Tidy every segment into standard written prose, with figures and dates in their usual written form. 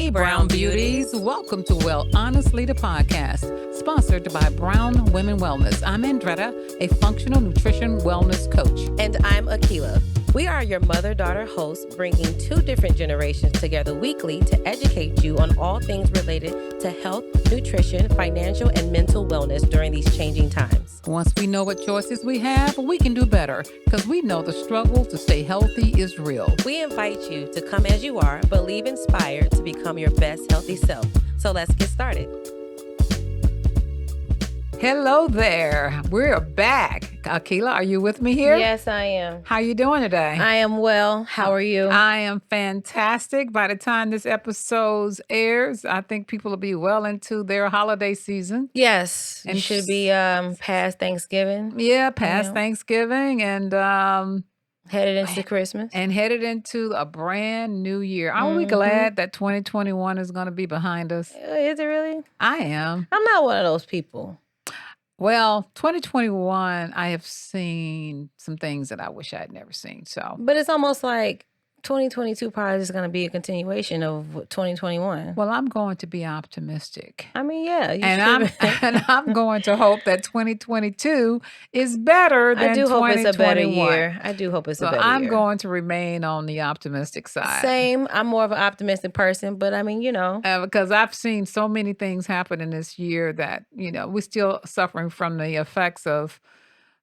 Hey, Brown Beauties. Welcome to Well Honestly, the podcast, sponsored by Brown Women Wellness. I'm Andretta, a functional nutrition wellness coach. And I'm Akila. We are your mother-daughter hosts, bringing two different generations together weekly to educate you on all things related to health, nutrition, financial, and mental wellness during these changing times. Once we know what choices we have, we can do better because we know the struggle to stay healthy is real. We invite you to come as you are, but leave inspired to become your best healthy self. So let's get started. Hello there. We're back. Akila, are you with me here? Yes, I am. How you doing today? I am well. How are you? I am fantastic. By the time this episode airs, I think people will be well into their holiday season. Yes, and should be past Thanksgiving. Yeah, past Thanksgiving and headed into Christmas. And headed into a brand new year. Aren't we glad that 2021 is going to be behind us? Is it really? I am. I'm not one of those people. Well, 2021, I have seen some things that I wish I had never seen. But it's almost like 2022 probably is going to be a continuation of 2021. Well, I'm going to be optimistic. I mean, yeah. I'm going to hope that 2022 is better than 2021. I do hope it's a better year. I do hope it's a better year. I'm going to remain on the optimistic side. Same. I'm more of an optimistic person, but I mean, because I've seen so many things happen in this year that, we're still suffering from the effects of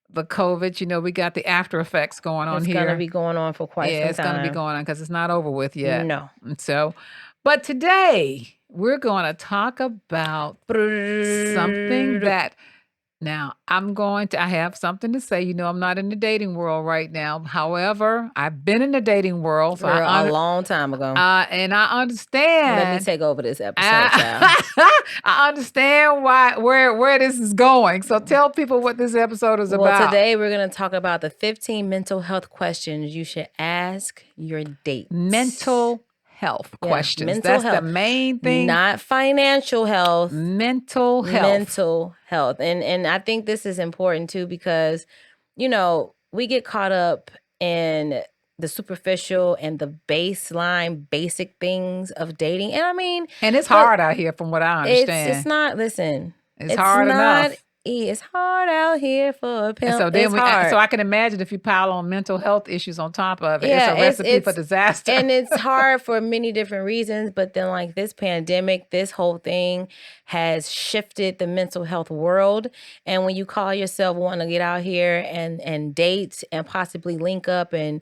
the COVID. We got the after effects going on here. It's going to be going on for quite some time. Yeah, it's going to be going on because it's not over with yet. No. And but today we're going to talk about something that, now I have something to say. I'm not in the dating world right now. However, I've been in the dating world for a long time ago. And I understand. Let me take over this episode, child. I understand where this is going. So tell people what this episode is about. Well, today we're going to talk about the 15 mental health questions you should ask your date. Mental health questions. That's the main thing. Not financial health. Mental health. Mental health. And I think this is important too because, we get caught up in the superficial and the baseline basic things of dating. And I mean. And it's hard out here from what I understand. It's not, listen. It's hard enough. It's hard out here for a pimp. So I can imagine if you pile on mental health issues on top of it, it's a recipe for disaster. And it's hard for many different reasons. But then like this pandemic, this whole thing has shifted the mental health world. And when you call yourself wanting to get out here and date and possibly link up and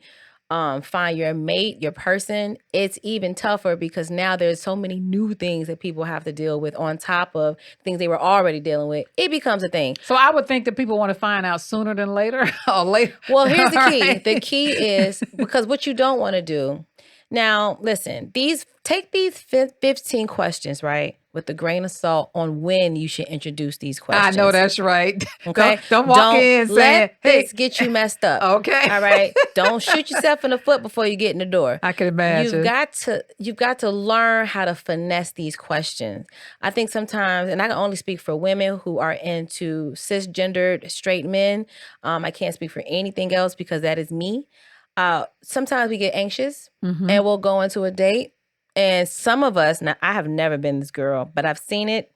find your mate, your person, it's even tougher because now there's so many new things that people have to deal with on top of things they were already dealing with. It becomes a thing. So I would think that people want to find out sooner than later or later. Well, here's the key. Right? The key is because what you don't want to do. Now, listen, take these 15 questions, right? With a grain of salt on when you should introduce these questions. I know that's right. Okay. Don't walk in saying, "Hey, this get you messed up." Okay. All right. Don't shoot yourself in the foot before you get in the door. I can imagine. You've got to learn how to finesse these questions. I think sometimes, and I can only speak for women who are into cisgendered straight men. I can't speak for anything else because that is me. Sometimes we get anxious and we'll go into a date. And some of us, now I have never been this girl, but I've seen it.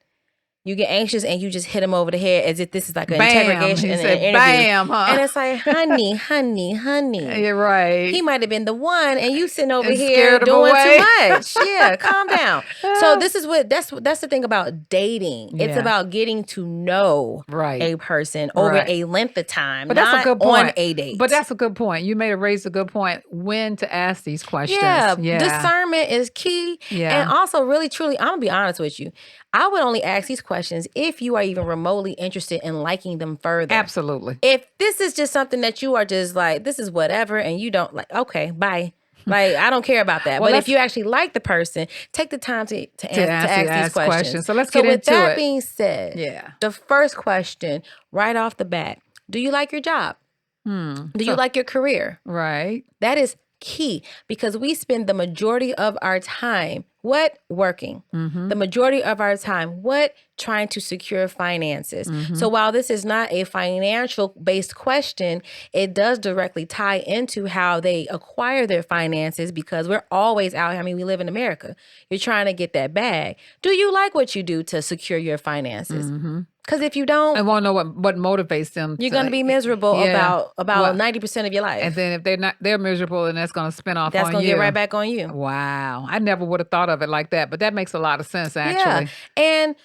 You get anxious and you just hit him over the head as if this is like an interrogation and an interview. Bam, huh? And it's like, honey. You're right. He might have been the one, and you sitting over here doing too much. Yeah, calm down. So this is that's the thing about dating. It's about getting to know a person over a length of time. But that's a good point. On a date. But that's a good point. You raised a good point. When to ask these questions. Yeah. Discernment is key. Yeah. And also, really, truly, I'm gonna be honest with you. I would only ask these questions if you are even remotely interested in liking them further. Absolutely. If this is just something that you are just like, this is whatever, and you don't like, okay, bye. Like, I don't care about that. Well, but if you actually like the person, take the time to ask these questions. So let's get into it. So with that being said, the first question right off the bat, do you like your job? Do you like your career? Right. That is key because we spend the majority of our time, what? Working. Mm-hmm. The majority of our time, what? Trying to secure finances. Mm-hmm. So while this is not a financial based question, it does directly tie into how they acquire their finances because we're always out here. I mean, we live in America. You're trying to get that bag. Do you like what you do to secure your finances? Mm-hmm. Because if you don't, I want to know what motivates them. you're going to be miserable Yeah. about 90% of your life. And then if they're miserable, and that's going to spin off That's on going to you. get right back on you. Wow. I never would have thought of it like that, but that makes a lot of sense, actually. Yeah. And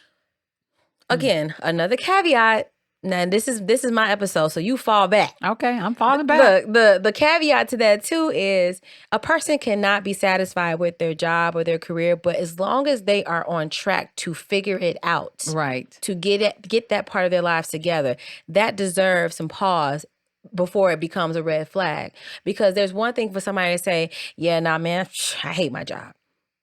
again, another caveat. Now this is my episode, so you fall back. Okay, I'm falling back. Look, the caveat to that too is a person cannot be satisfied with their job or their career, but as long as they are on track to figure it out, Right. to get that part of their lives together, that deserves some pause before it becomes a red flag. Because there's one thing for somebody to say, yeah, nah, man, I hate my job.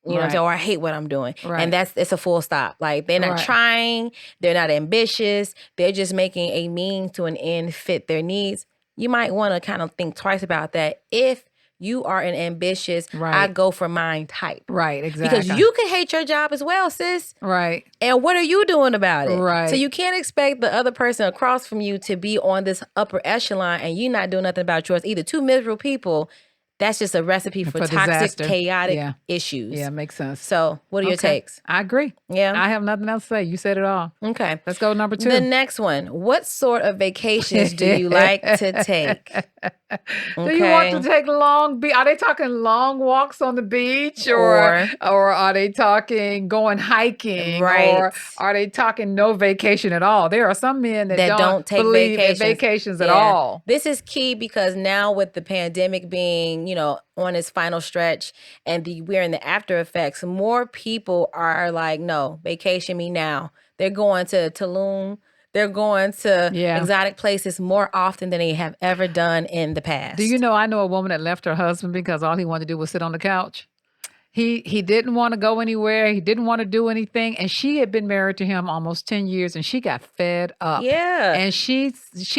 You know what I'm saying? Or I hate what I'm doing. Right. And it's a full stop. Like they're not trying, they're not ambitious, they're just making a means to an end fit their needs. You might want to kind of think twice about that if you are an ambitious, I go for mine type. Right, exactly. Because you can hate your job as well, sis. Right. And what are you doing about it? Right. So you can't expect the other person across from you to be on this upper echelon and you not doing nothing about yours. Either two miserable people. That's just a recipe for toxic, disaster. Chaotic issues. Yeah, makes sense. So what are your takes? I agree. Yeah. I have nothing else to say. You said it all. Okay. Let's go to number 2. The next one. What sort of vacations do you like to take? Do you want to take are they talking long walks on the beach or are they talking going hiking? Right. Or are they talking no vacation at all? There are some men that don't take believe in vacations at all. This is key because now with the pandemic being, on its final stretch and we're in the after effects, more people are like, no, vacation me now. They're going to Tulum. They're going to exotic places more often than they have ever done in the past. Do you know, I know a woman that left her husband because all he wanted to do was sit on the couch. He didn't want to go anywhere. He didn't want to do anything. And she had been married to him almost 10 years and she got fed up. Yeah. And she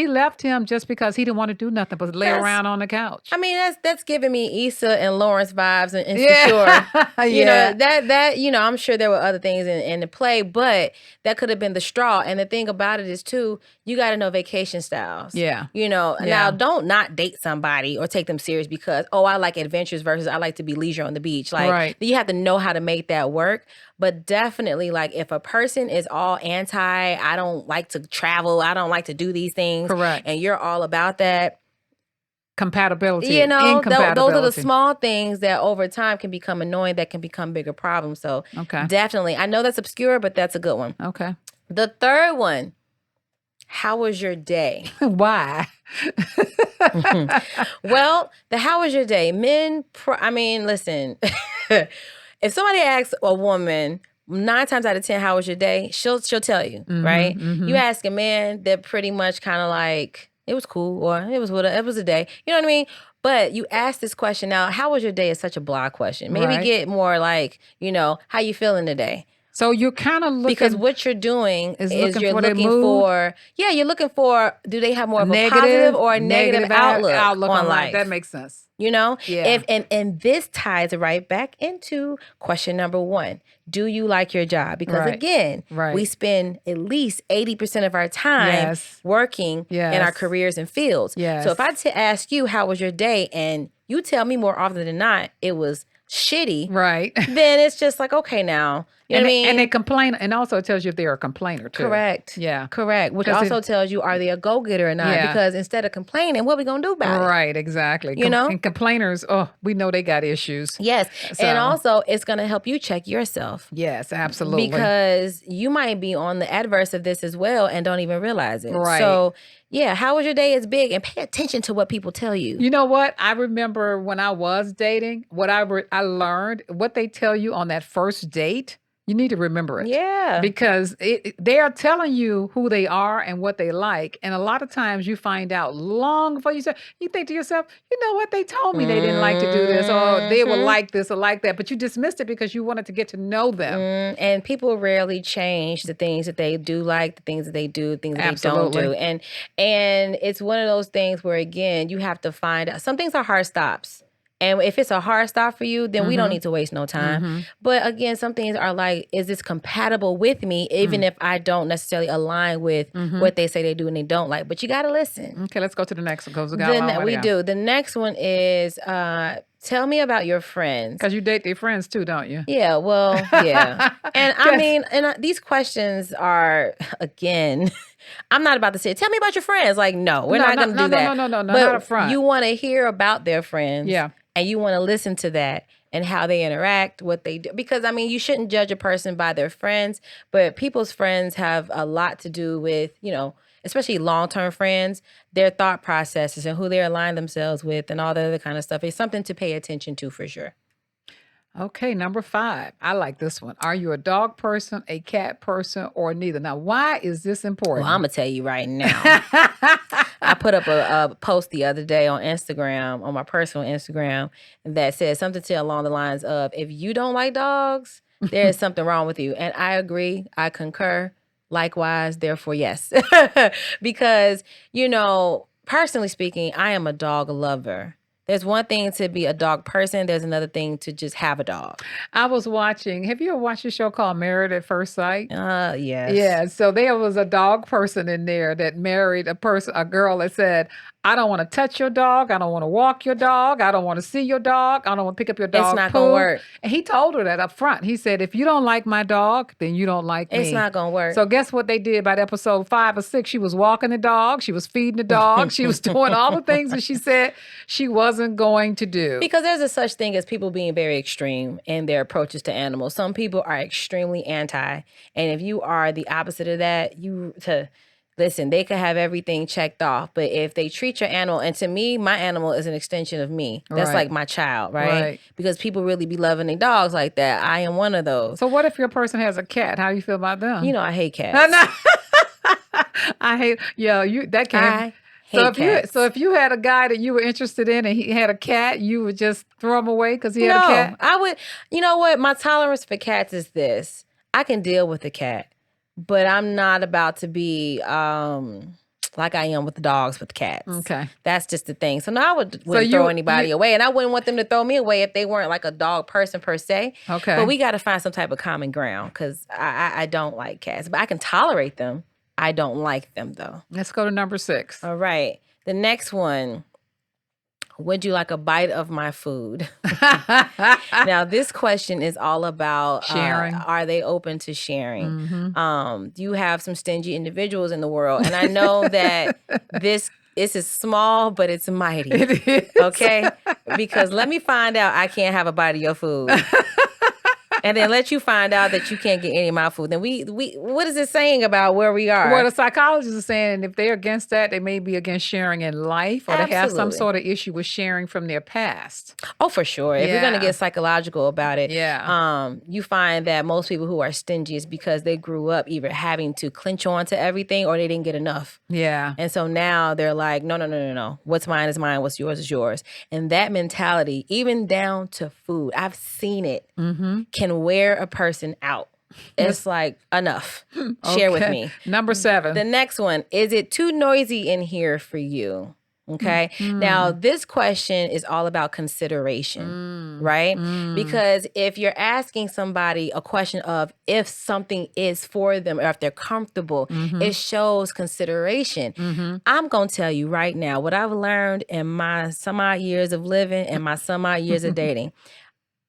left him just because he didn't want to do nothing but lay around on the couch. I mean, that's giving me Issa and Lawrence vibes and Insecure. I'm sure there were other things in the play, but that could have been the straw. And the thing about it is too, you got to know vacation styles. Yeah. Now don't not date somebody or take them serious because, I like adventures versus I like to be leisure on the beach. Like, you have to know how to make that work. But definitely, like, if a person is all anti, I don't like to travel, I don't like to do these things. Correct. And you're all about that. Compatibility. Those are the small things that over time can become annoying, that can become bigger problems. So definitely, I know that's obscure, but that's a good one. Okay. The third one, how was your day? Why? Well, how was your day? Men, listen, if somebody asks a woman 9 times out of 10, how was your day? She'll tell you, right? Mm-hmm. You ask a man, they're pretty much kind of like, it was cool, or it was a day. You know what I mean? But you ask this question now, how was your day is such a broad question. Maybe get more like, how you feeling today? So you're kind of looking... Because what you're doing is you're looking for... Yeah, you're looking for, do they have more of a positive or a negative outlook on life? That makes sense. Yeah. And this ties right back into question number 1. Do you like your job? Because again, we spend at least 80% of our time working in our careers and fields. Yes. So if I ask you, how was your day? And you tell me more often than not, it was shitty. Right. Then it's just like, okay, now. You know what I mean? And they complain, and also it tells you if they're a complainer too. Correct. Yeah. Correct. Which also tells you, are they a go-getter or not? Yeah. Because instead of complaining, what are we going to do about it? Right, exactly. And complainers, we know they got issues. Yes. So. And also, it's going to help you check yourself. Yes, absolutely. Because you might be on the adverse of this as well and don't even realize it. Right. So, yeah, how was your day is big, and pay attention to what people tell you. You know what? I remember when I was dating, what I learned, what they tell you on that first date. You need to remember it. Yeah. Because they are telling you who they are and what they like. And a lot of times you find out long before you think to yourself, you know what? They told me they didn't like to do this, or they would like this or like that. But you dismissed it because you wanted to get to know them. And people rarely change the things that they do like, the things that they do, things that they don't do. And it's one of those things where, again, you have to find out. Some things are hard stops. And if it's a hard stop for you, then we don't need to waste no time. Mm-hmm. But again, some things are like, is this compatible with me, even if I don't necessarily align with what they say they do and they don't like? But you got to listen. Okay, let's go to the next one because we got a long way to We go. do. The next one is tell me about your friends. Because you date their friends too, don't you? Yeah, well, yeah. And I mean, these questions are, again, I'm not about to say, tell me about your friends. Like, no, we're not going to do that. No, but not up front. You want to hear about their friends. Yeah. And you want to listen to that and how they interact, what they do. Because, I mean, you shouldn't judge a person by their friends, but people's friends have a lot to do with, you know, especially long-term friends, their thought processes and who they align themselves with and all that other kind of stuff. It's something to pay attention to for sure. Okay, number 5. I like this one. Are you a dog person, a cat person, or neither? Now, why is this important? Well, I'm going to tell you right now. I put up a post the other day on Instagram, on my personal Instagram, that said something along the lines of, if you don't like dogs, there is something wrong with you. And I agree. I concur. Likewise, therefore, yes. Because, you know, personally speaking, I am a dog lover. There's one thing to be a dog person. There's another thing to just have a dog. I was watching, have you ever watched a show called Married at First Sight? Yes. Yeah, so there was a dog person in there that married a girl that said, I don't want to touch your dog. I don't want to walk your dog. I don't want to see your dog. I don't want to pick up your dog. It's not going to work. And he told her that up front. He said, if you don't like my dog, then you don't like me. It's not going to work. So guess what they did by episode 5 or 6? She was walking the dog. She was feeding the dog. She was doing all the things that she said she wasn't going to do. Because there's a such thing as people being very extreme in their approaches to animals. Some people are extremely anti. And if you are the opposite of that, listen, they could have everything checked off, but if they treat your animal, and to me, my animal is an extension of me. That's like my child, right? Because people really be loving their dogs like that. I am one of those. So what if your person has a cat? How do you feel about them? You know, I hate cats. I hate, that can't. So if you had a guy that you were interested in and he had a cat, you would just throw him away because he had a cat? I would. You know what? My tolerance for cats is this. I can deal with a cat. But I'm not about to be like I am with the dogs with cats. Okay. That's just the thing. So now I wouldn't throw anybody away. And I wouldn't want them to throw me away if they weren't like a dog person per se. Okay. But we got to find some type of common ground because I don't like cats. But I can tolerate them. I don't like them though. Let's go to number 6. All right. The next one. Would you like a bite of my food? Now, this question is all about sharing. Are they open to sharing? Mm-hmm. You have some stingy individuals in the world. And I know that this is small, but it's mighty. It is. Okay? Because let me find out I can't have a bite of your food. And then let you find out that you can't get any of my food. Then we what is it saying about where we are? Well, the psychologists are saying if they're against that, they may be against sharing in life, or they have some sort of issue with sharing from their past. Oh, for sure. If you're going to get psychological about it, you find that most people who are stingy is because they grew up either having to clinch on to everything or they didn't get enough. Yeah. And so now they're like, no. What's mine is mine. What's yours is yours. And that mentality, even down to food, I've seen it, can wear a person out. It's like, enough. Share with me. Number 7. The next one, is it too noisy in here for you? Okay. Now, this question is all about consideration, right? Because if you're asking somebody a question of if something is for them or if they're comfortable, it shows consideration. I'm going to tell you right now what I've learned in my some odd years of living and my some odd years of dating.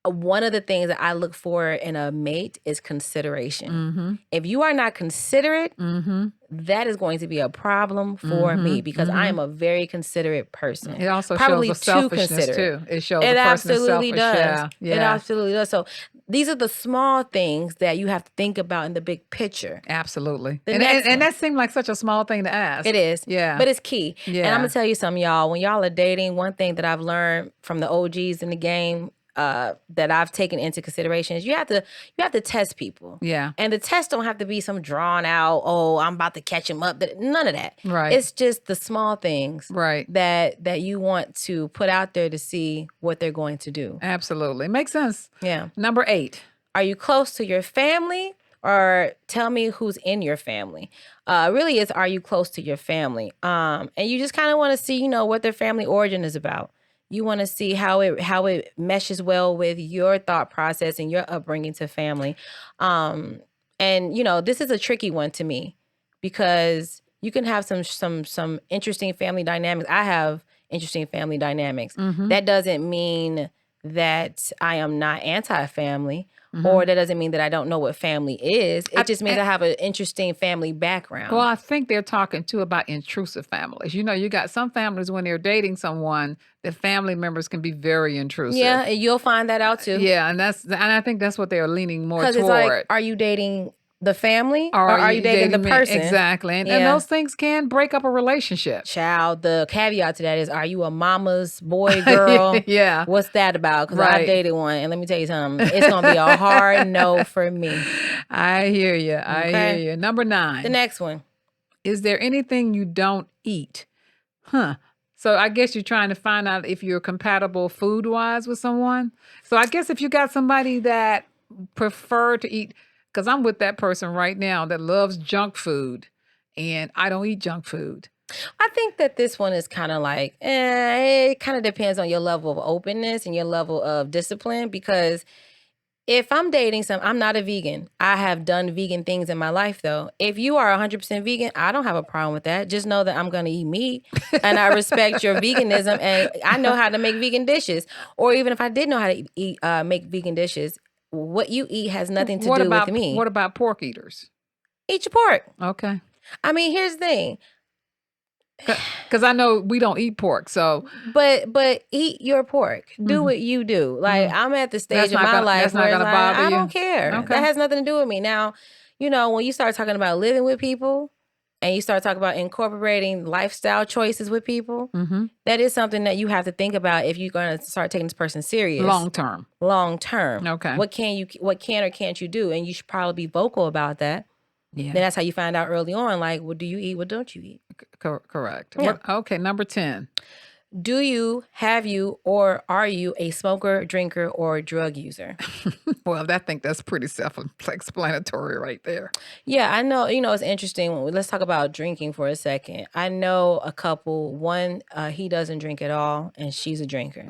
One of the things that I look for in a mate is consideration. If you are not considerate, that is going to be a problem for me because I am a very considerate person. It also probably shows a selfishness too. It shows it a person is absolutely selfish. does. It absolutely does. So these are the small things that you have to think about in the big picture. Absolutely. And that seemed like such a small thing to ask. It is. Yeah. But it's key. Yeah. And I'm going to tell you something, y'all. When y'all are dating, one thing that I've learned from the OGs in the game that I've taken into consideration is you have to test people. Yeah. And the test don't have to be some drawn out, I'm about to catch him up. None of that. Right. It's just the small things that you want to put out there to see what they're going to do. Absolutely. Makes sense. Yeah. Number 8. Are you close to your family? Or tell me who's in your family. Really, it's are you close to your family? And you just kind of want to see, what their family origin is about. You want to see how it meshes well with your thought process and your upbringing to family. And this is a tricky one to me because you can have some interesting family dynamics. I have interesting family dynamics. That doesn't mean that I am not anti-family. Or that doesn't mean that I don't know what family is. It just means I have an interesting family background. Well, I think they're talking too about intrusive families. You got some families when they're dating someone, the family members can be very intrusive. Yeah, and you'll find that out too. Yeah, and I think that's what they're leaning more toward. Because it's like, are you dating the family or are you dating the person? Exactly. And those things can break up a relationship. Child, the caveat to that is, are you a mama's boy, girl? Yeah. What's that about? Because I dated one, and let me tell you something. It's going to be a hard no for me. I hear you. I hear you. Number 9. The next one. Is there anything you don't eat? So I guess you're trying to find out if you're compatible food-wise with someone. So I guess if you got somebody that prefer to eat, because I'm with that person right now that loves junk food, and I don't eat junk food. I think that this one is kind of like, it kind of depends on your level of openness and your level of discipline, because if I'm dating I'm not a vegan. I have done vegan things in my life, though. If you are 100% vegan, I don't have a problem with that. Just know that I'm going to eat meat, and I respect your veganism, and I know how to make vegan dishes. Or even if I did know how to make vegan dishes, what you eat has nothing to do with me. What about pork eaters? Eat your pork. Okay. I mean, here's the thing. Because I know we don't eat pork, so. But eat your pork. Do what you do. Like, I'm at the stage of my life where it's like, I don't care. Okay. That has nothing to do with me. Now, when you start talking about living with people and you start talking about incorporating lifestyle choices with people, that is something that you have to think about if you're going to start taking this person serious. Long term. Okay. What can or can't you do? And you should probably be vocal about that. Yeah. Then that's how you find out early on, like, what do you eat? What don't you eat? Correct. Yeah. Okay, number 10. Have you, or are you a smoker, drinker, or drug user? Well, I think that's pretty self-explanatory right there. Yeah, I know. It's interesting. Let's talk about drinking for a second. I know a couple. One, he doesn't drink at all, and she's a drinker.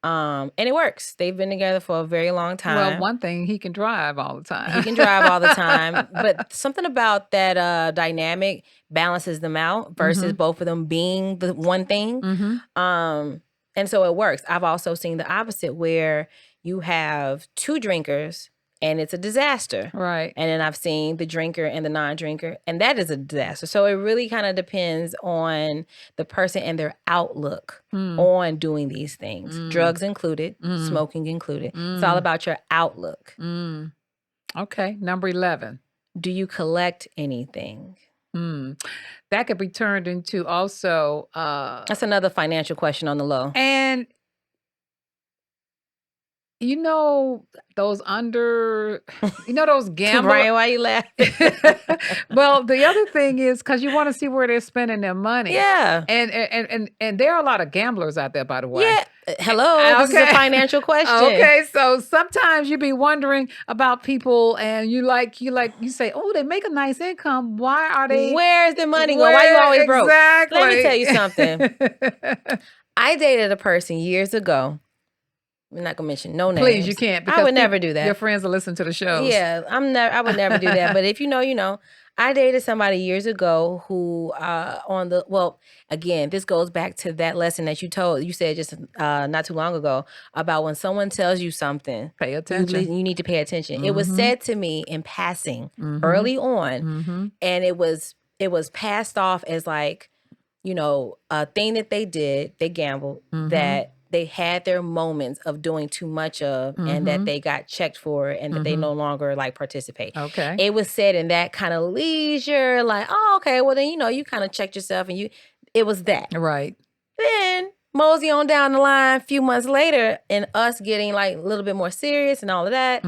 And it works. They've been together for a very long time. Well, one thing, he can drive all the time. He can drive all the time. But something about that dynamic balances them out versus both of them being the one thing. And so it works. I've also seen the opposite where you have two drinkers and it's a disaster. Right. And then I've seen the drinker and the non-drinker, and that is a disaster. So it really kind of depends on the person and their outlook on doing these things. Drugs included, smoking included. It's all about your outlook. Okay. Number 11. Do you collect anything? That could be turned into also... That's another financial question on the low. And... those those gamblers. Brian, why you laughing? Well, the other thing is because you want to see where they're spending their money. Yeah. And there are a lot of gamblers out there, by the way. Yeah. Hello. This is a financial question. Okay. So sometimes you be wondering about people and you say, oh, they make a nice income. Why are they? Where's the money going? Why you always broke? Exactly. Let me tell you something. I dated a person years ago. I'm not gonna mention no names. Please, you can't. I would never do that. Your friends will listen to the shows. Yeah, I would never do that. But if you know. I dated somebody years ago who again, this goes back to that lesson that you said just not too long ago about when someone tells you something, pay attention. You need to pay attention. It was said to me in passing early on, and it was passed off as like, a thing that they did. They gambled that they had their moments of doing too much of and that they got checked for and that they no longer participate. Okay. It was said in that kind of leisure, like, oh, okay, well then, you kind of checked yourself and it was that. Right. Then mosey on down the line a few months later and us getting a little bit more serious and all of that.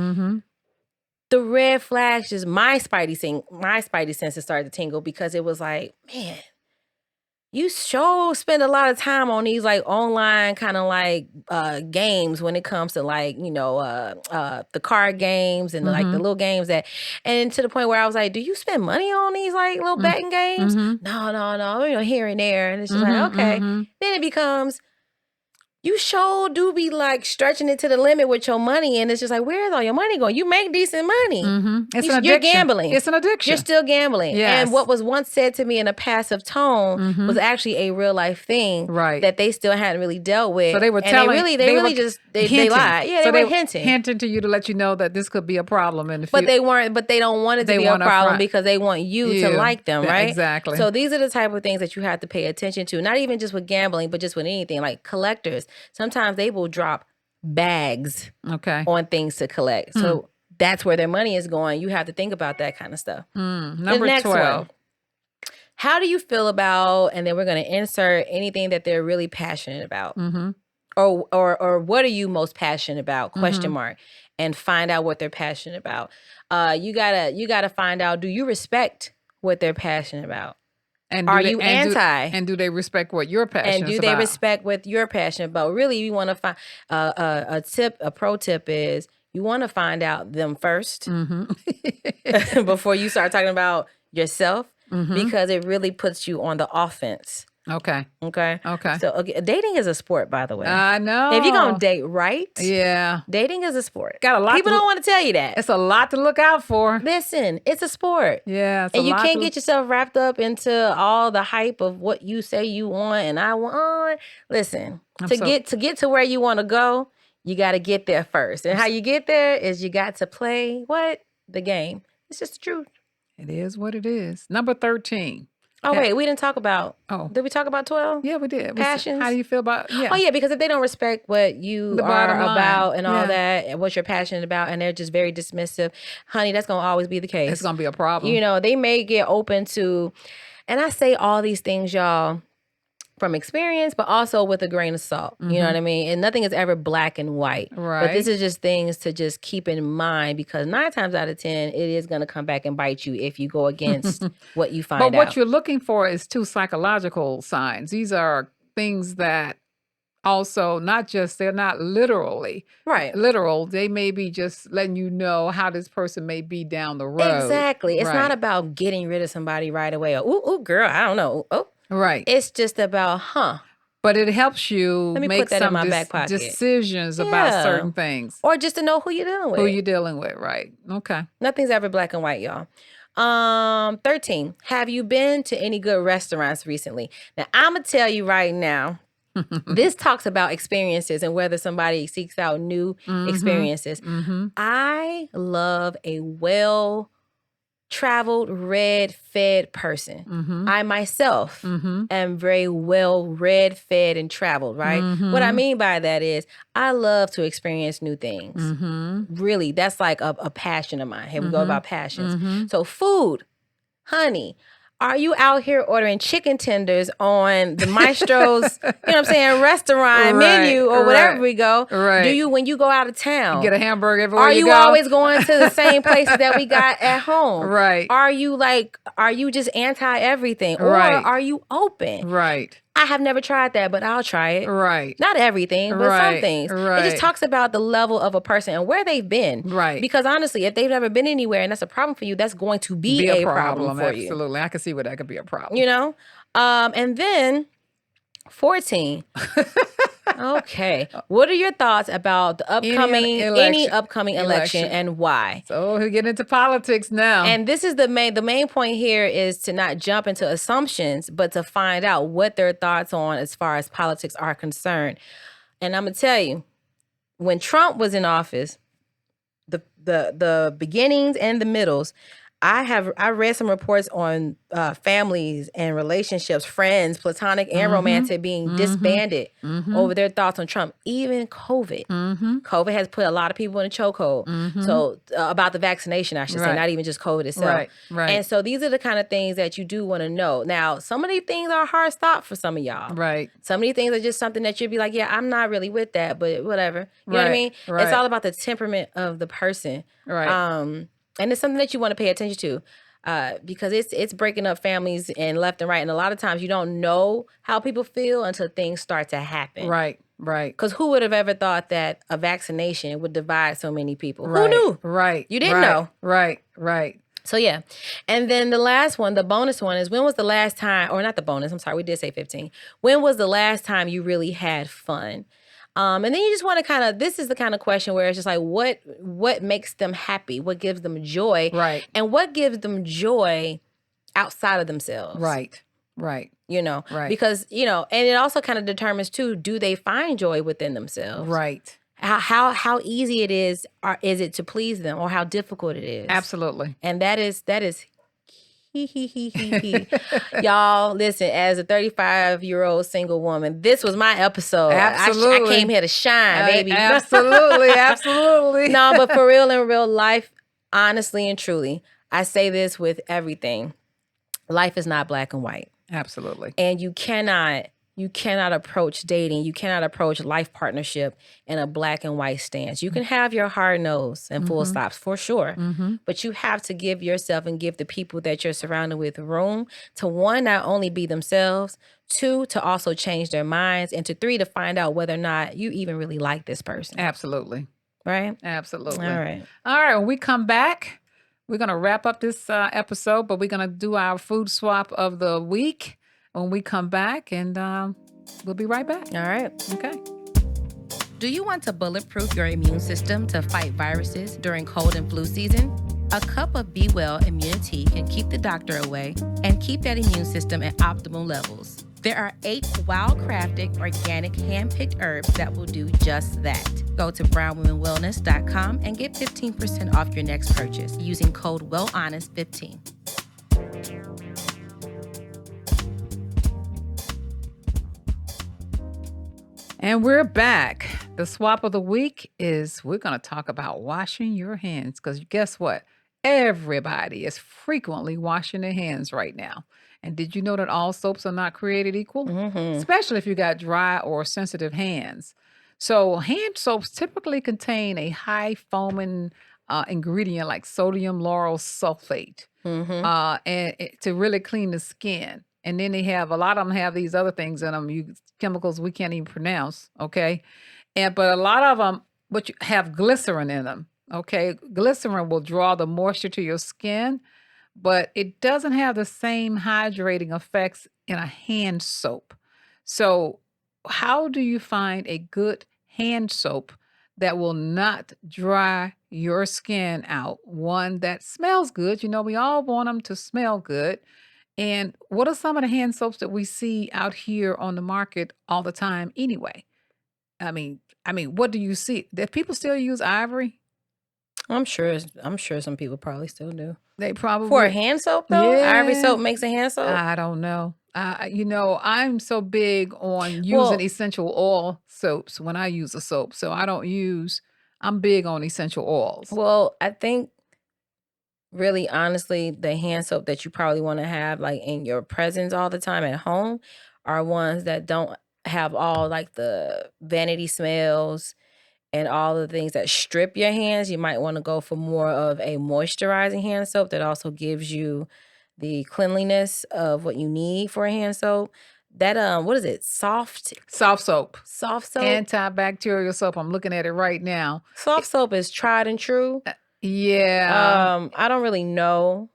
The red flags, just my spidey senses started to tingle because it was like, man, you sure spend a lot of time on these online kind of games when it comes to the card games and the little games and to the point where I was like, do you spend money on these little betting games? No, here and there. And it's just okay. Then it becomes, you sure do be like stretching it to the limit with your money, and it's just like, where's all your money going? You make decent money. It's an addiction. You're gambling. It's an addiction. You're still gambling. Yes. And what was once said to me in a passive tone was actually a real life thing that they still hadn't really dealt with. So they were and telling, they really just they lied. Yeah, so they were hinting to you to let you know that this could be a problem in the future. But they don't want it to be a problem because they want you to like them, right? Exactly. So these are the type of things that you have to pay attention to. Not even just with gambling, but just with anything. Like collectors, sometimes they will drop bags on things to collect. So that's where their money is going. You have to think about that kind of stuff. Number 12. One, how do you feel about, and then we're going to insert anything that they're really passionate about. Or what are you most passionate about? Question mark. And find out what they're passionate about. You gotta find out, do you respect what they're passionate about? And are you anti? And do they respect what you're passionate about? And do they respect what you're passionate about? Really, you want to find a pro tip is you want to find out them first before you start talking about yourself, because it really puts you on the offense. Okay. So dating is a sport, by the way. I know. If you're gonna date right, dating is a sport. Got a lot. People don't want to tell you that. It's a lot to look out for. Listen, it's a sport. Yeah, and you can't get yourself wrapped up into all the hype of what you say you want and I want. Listen, to get to where you want to go, you got to get there first. And how you get there is you got to play the game. It's just the truth. It is what it is. Number 13. Oh, wait, we didn't talk about, did we talk about 12? Yeah, we did. Passions? How do you feel about, Oh, yeah, because if they don't respect what you are about and all that, and what you're passionate about, and they're just very dismissive, honey, that's going to always be the case. It's going to be a problem. You know, they may get open to, and I say all these things, y'all, from experience, but also with a grain of salt. You know what I mean? And nothing is ever black and white. Right. But this is just things to just keep in mind, because 9 times out of 10, it is going to come back and bite you if you go against what you find out. But what you're looking for is 2 psychological signs. These are things that also they're not literally literal. They may be just letting you know how this person may be down the road. Exactly. It's not about getting rid of somebody right away. Or, ooh, girl, I don't know. Oh. Right. It's just about, But it helps you make some decisions about certain things. Or just to know who you're dealing with. Right. Okay. Nothing's ever black and white, y'all. 13. Have you been to any good restaurants recently? Now, I'm going to tell you right now, this talks about experiences and whether somebody seeks out new experiences. I love a well-traveled, read-fed person. I myself am very well read, fed, and traveled, right? What I mean by that is I love to experience new things. Really, that's like a passion of mine. Here we go about passions. So food, honey. Are you out here ordering chicken tenders on the Maestro's, restaurant menu or wherever we go? Right. Do you, when you go out of town, you get a hamburger everywhere you go? Are you always going to the same places that we got at home? Right. Are you just anti everything? Or are you open? Right. I have never tried that, but I'll try it. Right. Not everything, but some things. Right. It just talks about the level of a person and where they've been. Right. Because honestly, if they've never been anywhere and that's a problem for you, that's going to be a problem for you. Absolutely. I can see where that could be a problem. You know? And then 14. Okay. What are your thoughts about the any upcoming election and why? So we're getting into politics now. And this is the main point here is to not jump into assumptions, but to find out what their thoughts on as far as politics are concerned. And I'm gonna tell you, when Trump was in office, the beginnings and the middles, I read some reports on families and relationships, friends, platonic and romantic, being disbanded over their thoughts on Trump. Even COVID. COVID has put a lot of people in a chokehold. So about the vaccination, I should say, not even just COVID itself. Right. And so these are the kind of things that you do want to know. Now, some of these things are a hard stop for some of y'all. Right. Some of these things are just something that you'd be like, yeah, I'm not really with that, but whatever. You know what I mean? Right. It's all about the temperament of the person. Right. And it's something that you want to pay attention to, because it's breaking up families and left and right. And a lot of times you don't know how people feel until things start to happen. Right. Because who would have ever thought that a vaccination would divide so many people? Right. Who knew? Right. You didn't know. Right. So yeah. And then the last one, the bonus one is, when was the last time, or not the bonus, I'm sorry, we did say 15. When was the last time you really had fun? And then you just want to this is the kind of question where it's just like, what makes them happy? What gives them joy? Right. And what gives them joy outside of themselves? Right. Right. Because, and it also kind of determines too, do they find joy within themselves? Right. How easy it is it to please them, or how difficult it is? Absolutely. And that is y'all, listen, as a 35-year-old single woman, this was my episode. Absolutely. I came here to shine, baby. Absolutely. Absolutely. No, but for real, in real life, honestly and truly, I say this with everything. Life is not black and white. Absolutely. And you cannot approach dating, you cannot approach life partnership in a black and white stance. You can have your hard nose and full stops for sure, but you have to give yourself and give the people that you're surrounded with room to, one, not only be themselves, two, to also change their minds, and to three, to find out whether or not you even really like this person. Absolutely. Right? Absolutely. All right. When we come back, we're going to wrap up this episode, but we're going to do our food swap of the week when we come back, and we'll be right back. All right. Okay. Do you want to bulletproof your immune system to fight viruses during cold and flu season? A cup of Be Well immunity can keep the doctor away and keep that immune system at optimal levels. There are 8 well-crafted, organic, hand-picked herbs that will do just that. Go to brownwomenwellness.com and get 15% off your next purchase using code WellHonest15. And we're back. The swap of the week is we're going to talk about washing your hands, because guess what? Everybody is frequently washing their hands right now. And did you know that all soaps are not created equal? Especially if you got dry or sensitive hands. So hand soaps typically contain a high foaming ingredient like sodium lauryl sulfate to really clean the skin. And then they have, a lot of them have these other things in them, chemicals we can't even pronounce, okay? But a lot of them, have glycerin in them, okay? Glycerin will draw the moisture to your skin, but it doesn't have the same hydrating effects in a hand soap. So how do you find a good hand soap that will not dry your skin out? One that smells good. We all want them to smell good. And what are some of the hand soaps that we see out here on the market all the time anyway? I mean, what do you see? Do people still use Ivory? I'm sure some people probably still do. They probably for a hand soap though. Yeah. Ivory soap makes a hand soap. I don't know. I'm so big on using essential oil soaps when I use a soap. So I'm big on essential oils. Well, I think really honestly, the hand soap that you probably want to have like in your presence all the time at home are ones that don't have all like the vanity smells and all the things that strip your hands. You might want to go for more of a moisturizing hand soap that also gives you the cleanliness of what you need for a hand soap. That what is it? Soft soap. Soft soap. Antibacterial soap. I'm looking at it right now. Soft soap is tried and true. Yeah. I don't really know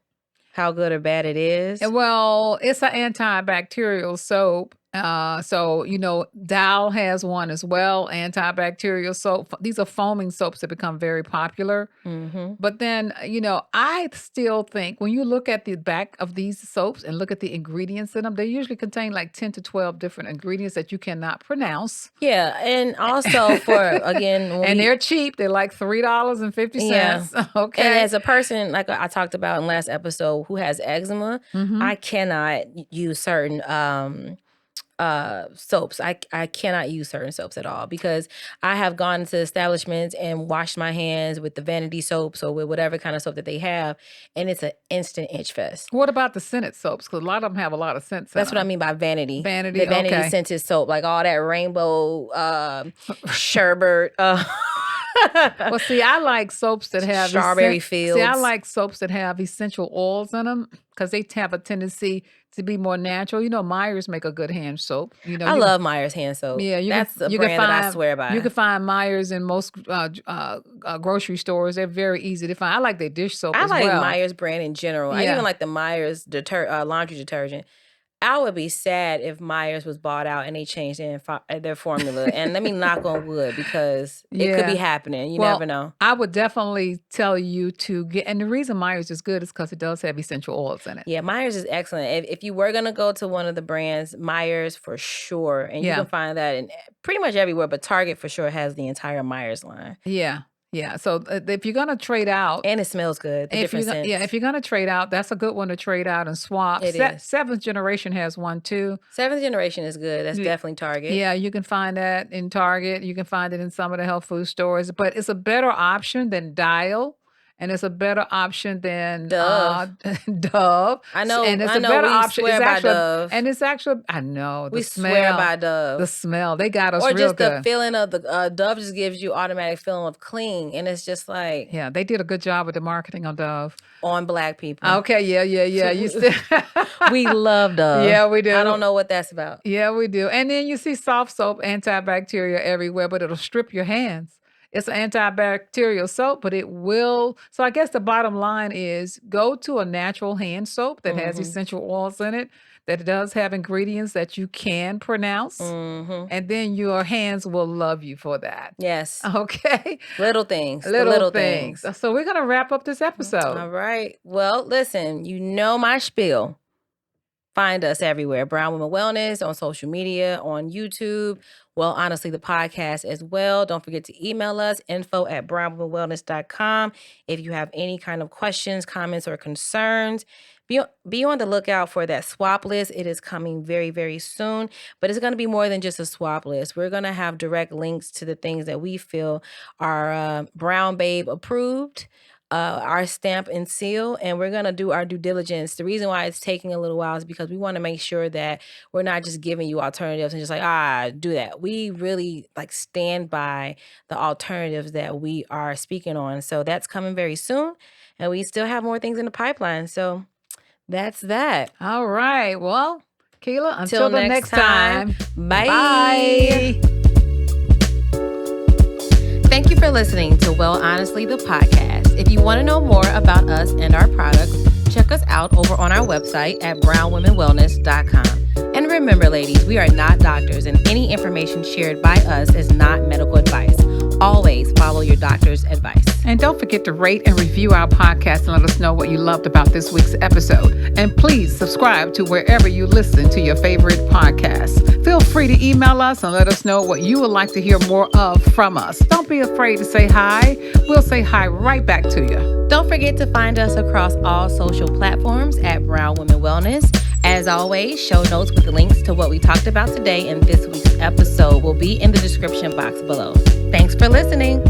how good or bad it is. Well, it's an antibacterial soap. So, Dow has one as well, antibacterial soap. These are foaming soaps that become very popular. But then, I still think when you look at the back of these soaps and look at the ingredients in them, they usually contain like 10 to 12 different ingredients that you cannot pronounce. Yeah. And also and they're cheap. They're like $3.50. Yeah. Okay. And as a person, like I talked about in last episode, who has eczema, I cannot use certain soaps. I cannot use certain soaps at all because I have gone into establishments and washed my hands with the vanity soaps or with whatever kind of soap that they have, and it's an instant itch fest. What about the scented soaps? Because a lot of them have a lot of scents. That's what I mean by vanity. Vanity, the vanity scented soap, like all that rainbow sherbet. Well, see, I like soaps that have strawberry fields. See, I like soaps that have essential oils in them because they have a tendency to be more natural. Myers make a good hand soap. I love Myers hand soap. Yeah, that's the brand that I swear by. You can find Myers in most grocery stores. They're very easy to find. I like their dish soap as well. I like Myers brand in general. Yeah. I even like the Myers laundry detergent. I would be sad if Myers was bought out and they changed their formula. And let me knock on wood, because it could be happening. You never know. I would definitely tell you to get, and the reason Myers is good is because it does have essential oils in it. Yeah, Myers is excellent. If you were going to go to one of the brands, Myers for sure. And you can find that in pretty much everywhere, but Target for sure has the entire Myers line. Yeah. Yeah. So if you're going to trade out. And it smells good. The different scents. Yeah. If you're going to trade out, that's a good one to trade out and swap. It is. Seventh Generation has one too. Seventh Generation is good. That's definitely Target. Yeah. You can find that in Target. You can find it in some of the health food stores. But it's a better option than Dial. And it's a better option than Dove. Dove. I know. And it's a better option. It's by Dove. And it's actually, I know. We swear by Dove. The smell. They got us or real just good. The feeling of the Dove just gives you automatic feeling of clean. And it's just like. Yeah, they did a good job with the marketing on Dove. On Black people. Okay, yeah. You still we love Dove. Yeah, we do. I don't know what that's about. Yeah, we do. And then you see soft soap, antibacterial everywhere, but it'll strip your hands. It's an antibacterial soap, but it will. So I guess the bottom line is go to a natural hand soap that has essential oils in it, that does have ingredients that you can pronounce. And then your hands will love you for that. Yes. Okay. Little things. Little things. So we're going to wrap up this episode. All right. Well, listen, you know my spiel. Find us everywhere. Brown Women Wellness on social media, on YouTube. Well, honestly, the podcast as well. Don't forget to email us, info@brownwomenwellness.com. If you have any kind of questions, comments, or concerns, be on the lookout for that swap list. It is coming very, very soon, but it's going to be more than just a swap list. We're going to have direct links to the things that we feel are Brown Babe approved, our stamp and seal, and we're going to do our due diligence. The reason why it's taking a little while is because we want to make sure that we're not just giving you alternatives and just like, do that. We really stand by the alternatives that we are speaking on. So that's coming very soon, and we still have more things in the pipeline. So that's that. All right. Well, Keila, until the next time. Bye. Bye. Thank you for listening to Well Honestly, the podcast. If you want to know more about us and our products, check us out over on our website at brownwomenwellness.com. And remember, ladies, we are not doctors, and any information shared by us is not medical advice. Always follow your doctor's advice. And don't forget to rate and review our podcast and let us know what you loved about this week's episode. And please subscribe to wherever you listen to your favorite podcasts. Feel free to email us and let us know what you would like to hear more of from us. Don't be afraid to say hi. We'll say hi right back to you. Don't forget to find us across all social platforms at Brown Women Wellness. As always, show notes with links to what we talked about today in this week's episode will be in the description box below. Thanks for listening.